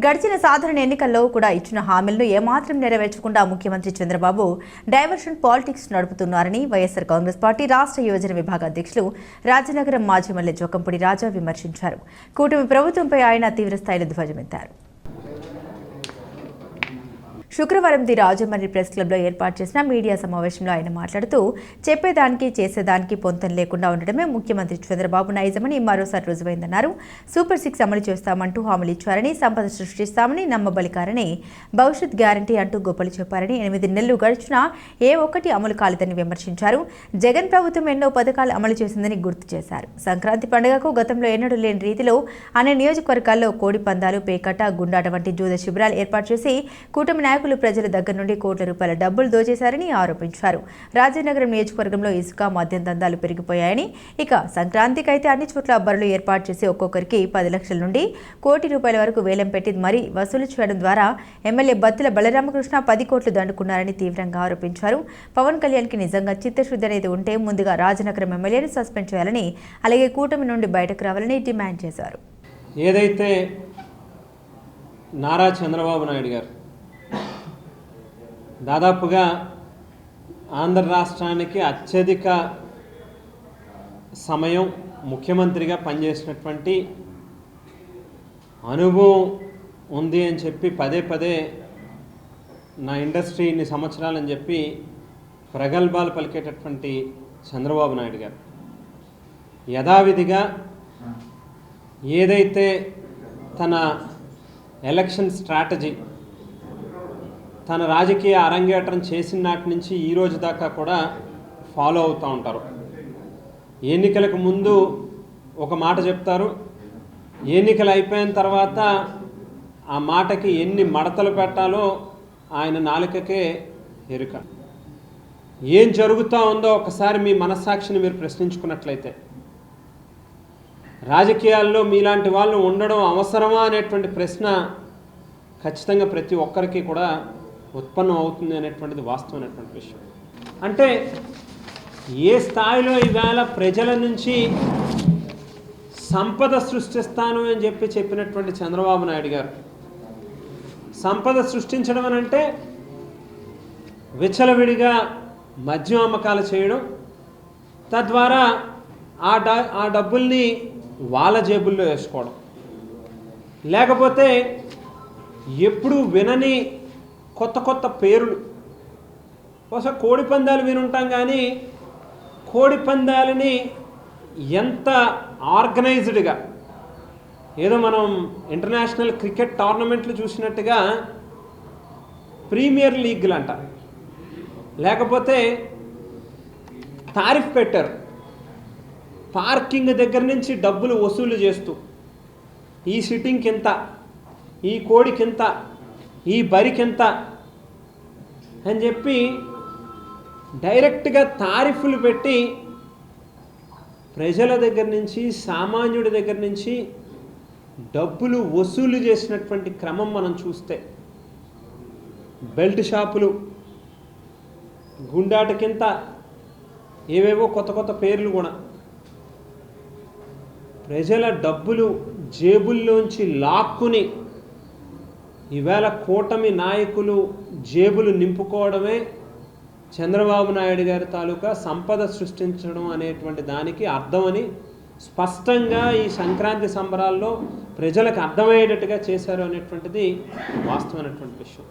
గడిచిన సాధారణ ఎన్నికల్లో కూడా ఇచ్చిన హామీలను ఏమాత్రం నెరవేర్చకుండా ముఖ్యమంత్రి చంద్రబాబు డైవర్షన్ పాలిటిక్స్ నడుపుతున్నారని వైఎస్ఆర్ కాంగ్రెస్ పార్టీ రాష్ట్ర యువజన విభాగ అధ్యక్షులు రాజనగరం మాజీ ఎమ్మెల్యే జోకంపూడి రాజా విమర్శించారు. కూటమి ప్రభుత్వంపై ఆయన తీవ్రస్థాయిలో ధ్వజమెత్తారు. శుక్రవారం ది రాజమండ్రి ప్రెస్ క్లబ్లో ఏర్పాటు చేసిన మీడియా సమావేశంలో ఆయన మాట్లాడుతూ చెప్పేదానికి చేసేదానికి పొంతం లేకుండా ఉండడమే ముఖ్యమంత్రి చంద్రబాబు నైజమని మరోసారి రుజువైందన్నారు. సూపర్ 6 అమలు చేస్తామంటూ హామీలు ఇచ్చారని, సంపద సృష్టిస్తామని, నమ్మబలికారని, భవిష్యత్ గ్యారంటీ అంటూ గొప్పలు చెప్పారని, 8 నెలలు గడిచినా ఏ ఒక్కటి అమలు కాలేదని విమర్శించారు. జగన్ ప్రభుత్వం ఎన్నో పథకాలు అమలు చేసిందని గుర్తు చేశారు. సంక్రాంతి పండుగకు గతంలో ఎన్నడూ లేని రీతిలో అనే నియోజకవర్గాల్లో కోడి పందాలు, పేకట, గుండాట వంటి జూద శిబిరాలు ఏర్పాటు చేసి కూటమి నాయకులు ప్రజల దగ్గర నుండి కోట్ల రూపాయల డబ్బులు దోచేశారని ఆరోపించారు. రాజనగరం నియోజకవర్గంలో ఇసుక, మద్యం దందాలు పెరిగిపోయాయని, ఇక సంక్రాంతికైతే అన్ని చోట్ల బరులు ఏర్పాటు చేసి ఒక్కొక్కరికి 10 లక్షల నుండి కోటి రూపాయల వరకు వేలం పెట్టి మరీ వసూలు చేయడం ద్వారా ఎమ్మెల్యే బత్తుల బలరామకృష్ణ 10 కోట్లు దండుకున్నారని తీవ్రంగా ఆరోపించారు. పవన్ కళ్యాణ్కి నిజంగా చిత్తశుద్ధి అనేది ఉంటే ముందుగా రాజనగరం ఎమ్మెల్యేని సస్పెండ్ చేయాలని, అలాగే కూటమి నుండి బయటకు రావాలని డిమాండ్ చేశారు. ఏదైతే నారా చంద్రబాబు నాయుడు గారు దాదాపుగా ఆంధ్ర రాష్ట్రానికి అత్యధిక సమయం ముఖ్యమంత్రిగా పనిచేసినటువంటి అనుభవం ఉంది అని చెప్పి పదే నా ఇండస్ట్రీ ఇన్ని సంవత్సరాలని చెప్పి ప్రగల్భాలు పలికేటటువంటి చంద్రబాబు నాయుడు గారు యథావిధిగా ఏదైతే తన ఎలక్షన్ స్ట్రాటజీ తన రాజకీయ అరంగేట్రం చేసిన నాటి నుంచి ఈ రోజు దాకా కూడా ఫాలో అవుతూ ఉంటారు. ఎన్నికలకు ముందు ఒక మాట చెప్తారు, ఎన్నికలు అయిపోయిన తర్వాత ఆ మాటకి ఎన్ని మడతలు పెట్టాలో ఆయన నాలుకకే ఎరుక. ఏం జరుగుతూ ఉందో ఒకసారి మీ మనస్సాక్షిని మీరు ప్రశ్నించుకున్నట్లయితే రాజకీయాల్లో మీలాంటి వాళ్ళు ఉండడం అవసరమా అనేటువంటి ప్రశ్న ఖచ్చితంగా ప్రతి ఒక్కరికి కూడా ఉత్పన్నం అవుతుంది అనేటువంటిది వాస్తవమైనటువంటి విషయం. అంటే ఏ స్థాయిలో ఈవేళ ప్రజల నుంచి సంపద సృష్టిస్తాను అని చెప్పినటువంటి చంద్రబాబు నాయుడు గారు సంపద సృష్టించడం అని అంటే విచ్చలవిడిగా మద్యం అమ్మకాలు చేయడం, తద్వారా ఆ డబ్బుల్ని వాళ్ళ జేబుల్లో వేసుకోవడం, లేకపోతే ఎప్పుడు వినని కొత్త పేర్లు. బహుశా కోడి పందాలు వినుంటాం, కానీ కోడి పందాలని ఎంత ఆర్గనైజ్డ్గా ఏదో మనం ఇంటర్నేషనల్ క్రికెట్ టోర్నమెంట్లు చూసినట్టుగా ప్రీమియర్ లీగ్లు అంట, లేకపోతే తారిఫ్ పెట్టారు. పార్కింగ్ దగ్గర నుంచి డబ్బులు వసూలు చేస్తూ ఈ సిట్టింగ్కి ఎంత, ఈ కోడికింత, ఈ బరికింత అని చెప్పి డైరెక్ట్గా తారీఫులు పెట్టి ప్రజల దగ్గర నుంచి, సామాన్యుడి దగ్గర నుంచి డబ్బులు వసూలు చేసినటువంటి క్రమం మనం చూస్తే, బెల్ట్ షాపులు, గుండాటకింత, ఏవేవో కొత్త పేర్లు కూడా ప్రజల డబ్బులు జేబుల్లోంచి లాక్కుని ఈవేళ కూటమి నాయకులు జేబులు నింపుకోవడమే చంద్రబాబు నాయుడు గారి తాలూకా సంపద సృష్టించడం అనేటువంటి దానికి అర్థమని స్పష్టంగా ఈ సంక్రాంతి సంబరాల్లో ప్రజలకు అర్థమయ్యేటట్టుగా చేశారు అనేటువంటిది వాస్తవమైనటువంటి విషయం.